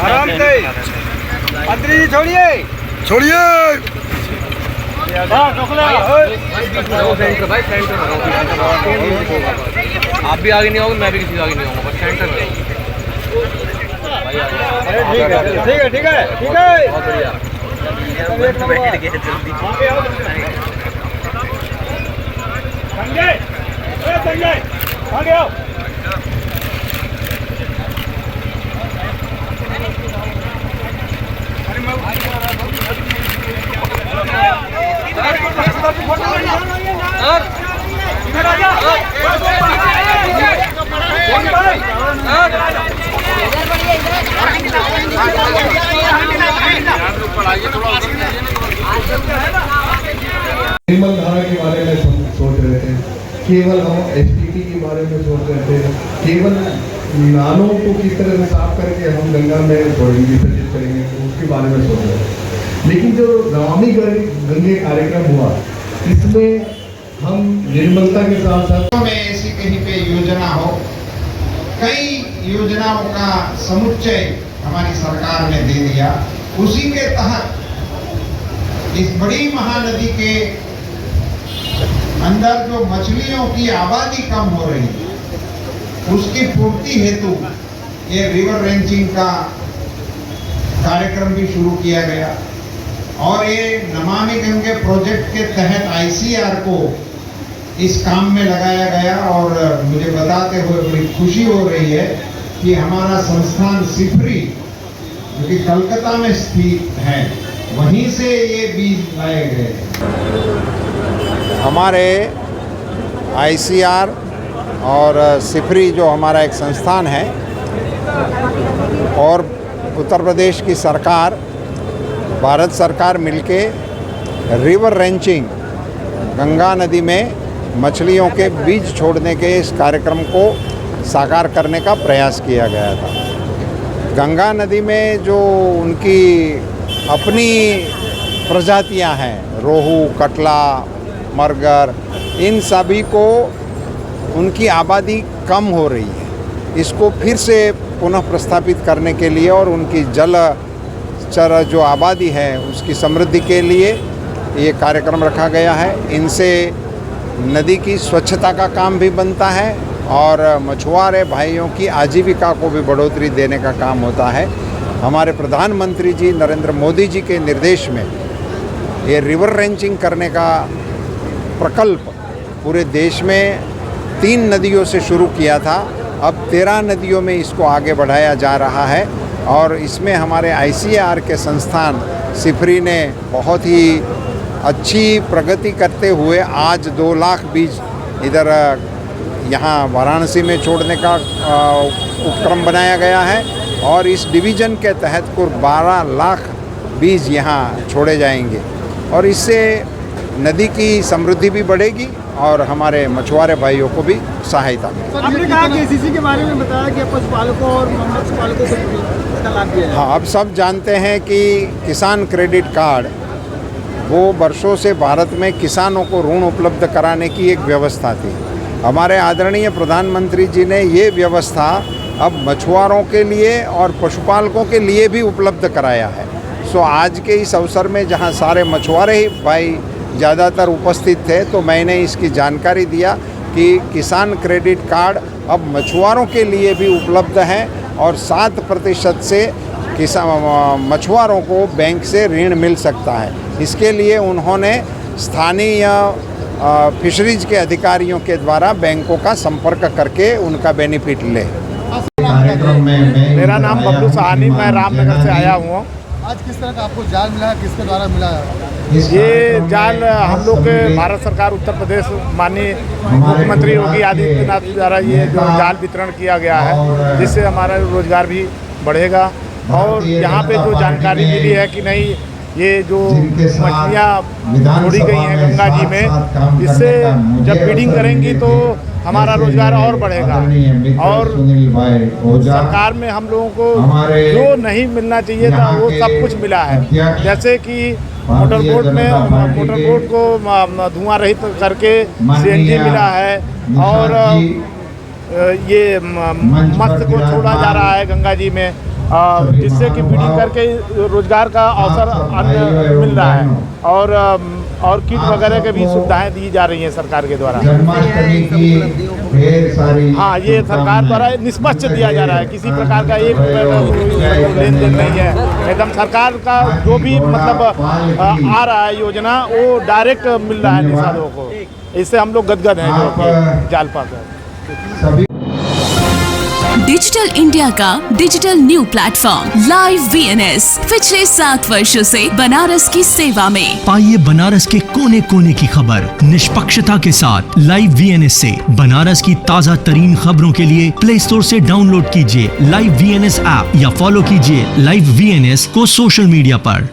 आराम से मंत्री जी छोड़िए छोड़िए। आप भी आगे नहीं आओगे, मैं भी किसी आगे नहीं आऊँगा, बस सेंटर में। ठीक है ठीक है ठीक है, बहुत बढ़िया। संजय संजय आगे आओ। निर्मल धारा के बारे में सोच रहे थे, केवल हम एसटीटी के बारे में सोच रहे थे, केवल नालों को किस तरह से साफ करके हम गंगा में विसर्जित करेंगे उसके बारे में सोच रहे थे। लेकिन जो नमामि गंगे कार्यक्रम हुआ, इसमें हम निर्मलता के साथ साथ में ऐसी कहीं पे योजना हो, कई योजनाओं का समुच्चय हमारी सरकार ने दे दिया। उसी के तहत इस बड़ी महानदी के अंदर जो मछलियों की आबादी कम हो रही है, उसकी पूर्ति हेतु ये रिवर रेंचिंग का कार्यक्रम भी शुरू किया गया। और ये नमामि गंगे प्रोजेक्ट के तहत आईसीआर को इस काम में लगाया गया। और मुझे बताते हुए बड़ी खुशी हो रही है कि हमारा संस्थान सिफरी, जो कि कलकत्ता में स्थित है, वहीं से ये बीज लाए गए। हमारे आईसीआर और सिफरी जो हमारा एक संस्थान है और उत्तर प्रदेश की सरकार, भारत सरकार मिलके रिवर रेंचिंग, गंगा नदी में मछलियों के बीज छोड़ने के इस कार्यक्रम को साकार करने का प्रयास किया गया था। गंगा नदी में जो उनकी अपनी प्रजातियां हैं, रोहू, कटला, मरगर, इन सभी को उनकी आबादी कम हो रही है। इसको फिर से पुनः प्रस्थापित करने के लिए और उनकी जलचर जो आबादी है उसकी समृद्धि के लिए ये कार्यक्रम रखा गया है। इनसे नदी की स्वच्छता का काम भी बनता है और मछुआरे भाइयों की आजीविका को भी बढ़ोतरी देने का काम होता है। हमारे प्रधानमंत्री जी नरेंद्र मोदी जी के निर्देश में ये रिवर रेंचिंग करने का प्रकल्प पूरे देश में 3 नदियों से शुरू किया था, अब 13 नदियों में इसको आगे बढ़ाया जा रहा है। और इसमें हमारे आईसीआर के संस्थान सिफरी ने बहुत ही अच्छी प्रगति करते हुए आज 2 लाख बीज इधर यहाँ वाराणसी में छोड़ने का उपक्रम बनाया गया है। और इस डिवीज़न के तहत कुल 12 लाख बीज यहाँ छोड़े जाएंगे और इससे नदी की समृद्धि भी बढ़ेगी और हमारे मछुआरे भाइयों को भी सहायता मिलेगी। आपने कहा कि एसीसी के बारे में बताया कि पशुपालकों और मत्स्यपालकों को इसका लाभ दिया है। हाँ, अब सब जानते हैं कि किसान क्रेडिट कार्ड वो वर्षों से भारत में किसानों को ऋण उपलब्ध कराने की एक व्यवस्था थी। हमारे आदरणीय प्रधानमंत्री जी ने ये व्यवस्था अब मछुआरों के लिए और पशुपालकों के लिए भी उपलब्ध कराया है। सो आज के इस अवसर में जहाँ सारे मछुआरे ही भाई ज़्यादातर उपस्थित थे, तो मैंने इसकी जानकारी दिया कि किसान क्रेडिट कार्ड अब मछुआरों के लिए भी उपलब्ध है और 7% से मछुआरों को बैंक से ऋण मिल सकता है। इसके लिए उन्होंने स्थानीय फिशरीज के अधिकारियों के द्वारा बैंकों का संपर्क करके उनका बेनिफिट ले। मेरा नाम बबलू सहानी, मैं रामनगर से आया हूँ। आज किस तरह का आपको जाल मिला है, किसके द्वारा मिला है? ये जाल हम लोग के भारत सरकार उत्तर प्रदेश माननीय मुख्यमंत्री योगी आदित्यनाथ द्वारा ये जो जाल वितरण किया गया है, जिससे हमारा रोजगार भी बढ़ेगा। और यहाँ पे जो जानकारी मिली है कि नहीं, ये जो मछलियाँ छोड़ी गई हैं गंगा जी में, इससे जब ब्रीडिंग करेंगी तो हमारा रोजगार और बढ़ेगा। और सरकार में हम लोगों को जो नहीं मिलना चाहिए था वो सब कुछ मिला है। जैसे कि मोटर बोट को धुआं रहित करके सीएनजी मिला है और ये मत्स्य को छोड़ा जा रहा है गंगा जी में, जिससे कि ब्रीडिंग करके रोजगार का अवसर अन्न मिल रहा है और किट वगैरह के भी सुविधाएं दी जा रही हैं सरकार के द्वारा। जन्माष्टमी की ढेर सारी हाँ, ये सरकार द्वारा निष्पक्ष दिया जा रहा है, किसी प्रकार का एक रुपये का लेन देन नहीं है, एकदम सरकार का जो भी मतलब आ रहा है योजना वो डायरेक्ट मिल रहा है निषादों को। इससे हम लोग गदगद हैं जो कि जाल पाकर। सभी डिजिटल इंडिया का digital new platform live VNS पिछले 7 वर्षों से बनारस की सेवा में। पाइए बनारस के कोने कोने की खबर निष्पक्षता के साथ। लाइव VNS से बनारस की ताज़ा तरीन खबरों के लिए प्ले स्टोर से डाउनलोड कीजिए लाइव VNS ऐप या फॉलो कीजिए लाइव VNS को सोशल मीडिया पर।